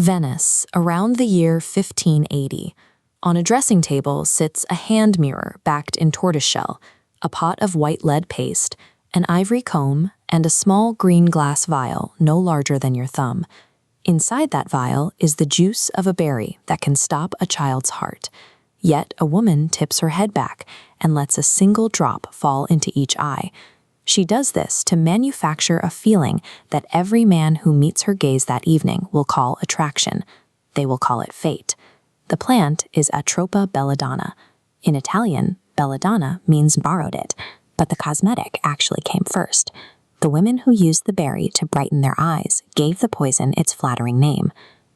Venice, around the year 1580. On a dressing table sits a hand mirror backed in tortoiseshell, a pot of white lead paste, an ivory comb, and a small green glass vial no larger than your thumb. Inside that vial is the juice of a berry that can stop a child's heart. Yet a woman tips her head back and lets a single drop fall into each eye. She does this to manufacture a feeling that every man who meets her gaze that evening will call attraction. They will call it fate. The plant is Atropa belladonna. In Italian, belladonna means borrowed it, but the cosmetic actually came first. The women who used the berry to brighten their eyes gave the poison its flattering name.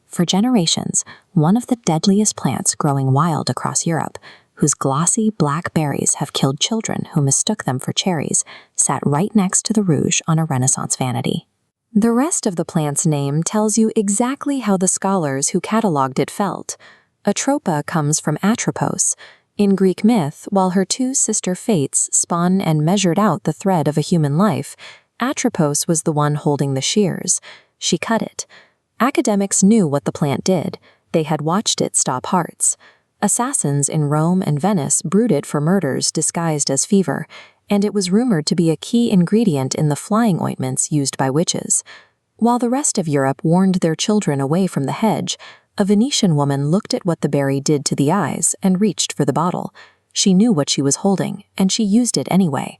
For generations, one of the deadliest plants growing wild across Europe, whose glossy black berries have killed children who mistook them for cherries, sat right next to the rouge on a Renaissance vanity. The rest of the plant's name tells you exactly how the scholars who catalogued it felt. Atropa comes from atropos. In Greek myth, while her two sister fates spun and measured out the thread of a human life, Atropos was the one holding the shears. She cut it. Academics knew what the plant did. They had watched it stop hearts. Assassins in Rome and Venice brewed it for murders disguised as fever, and it was rumored to be a key ingredient in the flying ointments used by witches. While the rest of Europe warned their children away from the hedge, a Venetian woman looked at what the berry did to the eyes and reached for the bottle. She knew what she was holding, and she used it anyway.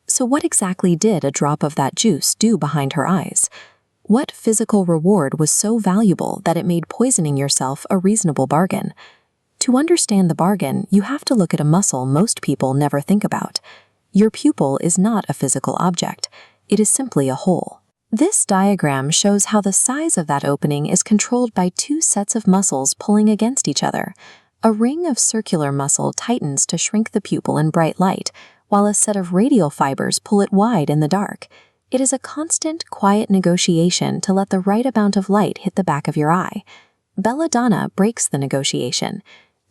So what exactly did a drop of that juice do behind her eyes? What physical reward was so valuable that it made poisoning yourself a reasonable bargain? To understand the bargain, you have to look at a muscle most people never think about. Your pupil is not a physical object. It is simply a hole. This diagram shows how the size of that opening is controlled by two sets of muscles pulling against each other. A ring of circular muscle tightens to shrink the pupil in bright light, while a set of radial fibers pull it wide in the dark. It is a constant, quiet negotiation to let the right amount of light hit the back of your eye. Belladonna breaks the negotiation.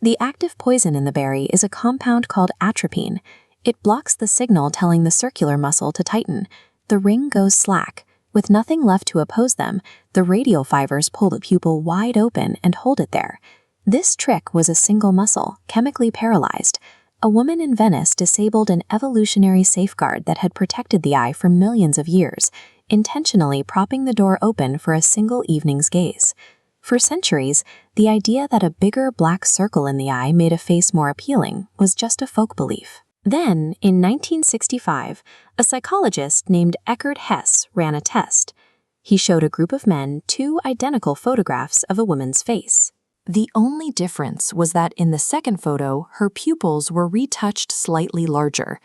The active poison in the berry is a compound called atropine. It blocks the signal telling the circular muscle to tighten. The ring goes slack. With nothing left to oppose them, the radial fibers pull the pupil wide open and hold it there. This trick was a single muscle, chemically paralyzed. A woman in Venice disabled an evolutionary safeguard that had protected the eye for millions of years, intentionally propping the door open for a single evening's gaze. For centuries, the idea that a bigger black circle in the eye made a face more appealing was just a folk belief. Then, in 1965, a psychologist named Eckhard Hess ran a test. He showed a group of men two identical photographs of a woman's face. The only difference was that in the second photo, her pupils were retouched slightly larger.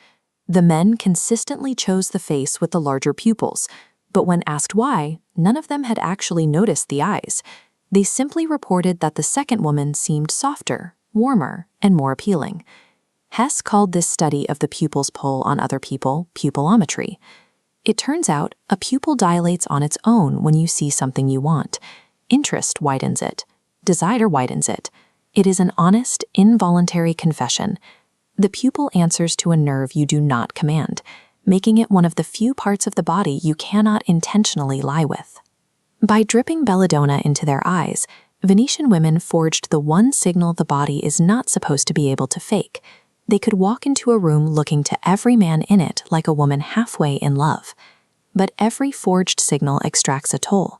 The men consistently chose the face with the larger pupils, but when asked why, none of them had actually noticed the eyes. They simply reported that the second woman seemed softer, warmer, and more appealing. Hess called this study of the pupil's pull on other people pupilometry. It turns out a pupil dilates on its own when you see something you want. Interest widens it. Desire widens it. It is an honest, involuntary confession. The pupil answers to a nerve you do not command, making it one of the few parts of the body you cannot intentionally lie with. By dripping belladonna into their eyes, Venetian women forged the one signal the body is not supposed to be able to fake. They could walk into a room looking to every man in it like a woman halfway in love. But every forged signal extracts a toll.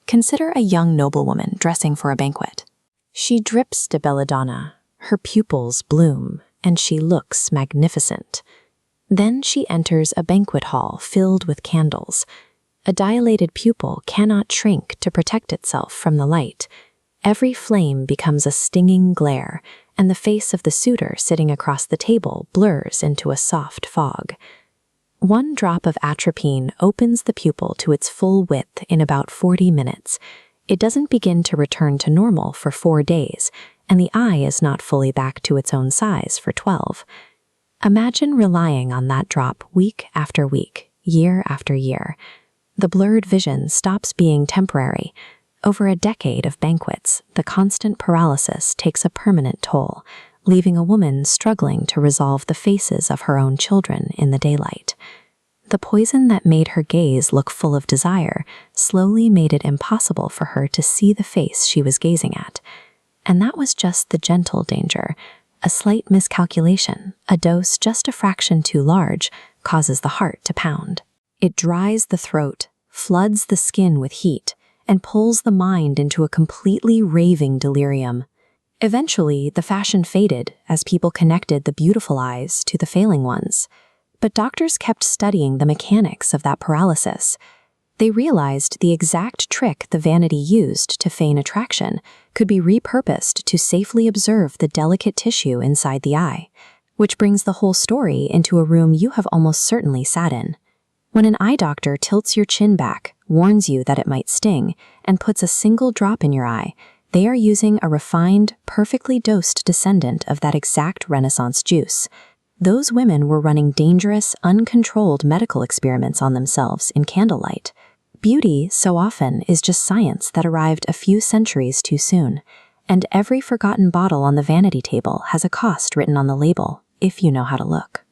Consider a young noblewoman dressing for a banquet. She drips de belladonna, her pupils bloom, and she looks magnificent. Then she enters a banquet hall filled with candles. A dilated pupil cannot shrink to protect itself from the light. Every flame becomes a stinging glare, and the face of the suitor sitting across the table blurs into a soft fog. One drop of atropine opens the pupil to its full width in about 40 minutes. It doesn't begin to return to normal for 4 days, and the eye is not fully back to its own size for 12. Imagine relying on that drop week after week, year after year. The blurred vision stops being temporary. Over a decade of banquets, the constant paralysis takes a permanent toll, leaving a woman struggling to resolve the faces of her own children in the daylight. the poison that made her gaze look full of desire slowly made it impossible for her to see the face she was gazing at. And that was just the gentle danger. A slight miscalculation, a dose just a fraction too large, causes the heart to pound. It dries the throat, floods the skin with heat, and pulls the mind into a completely raving delirium. Eventually, the fashion faded as people connected the beautiful eyes to the failing ones. But doctors kept studying the mechanics of that paralysis. They realized the exact trick the vanity used to feign attraction could be repurposed to safely observe the delicate tissue inside the eye, which brings the whole story into a room you have almost certainly sat in. When an eye doctor tilts your chin back, warns you that it might sting, and puts a single drop in your eye, they are using a refined, perfectly dosed descendant of that exact Renaissance juice. Those women were running dangerous, uncontrolled medical experiments on themselves in candlelight. Beauty, so often, is just science that arrived a few centuries too soon, and every forgotten bottle on the vanity table has a cost written on the label, if you know how to look.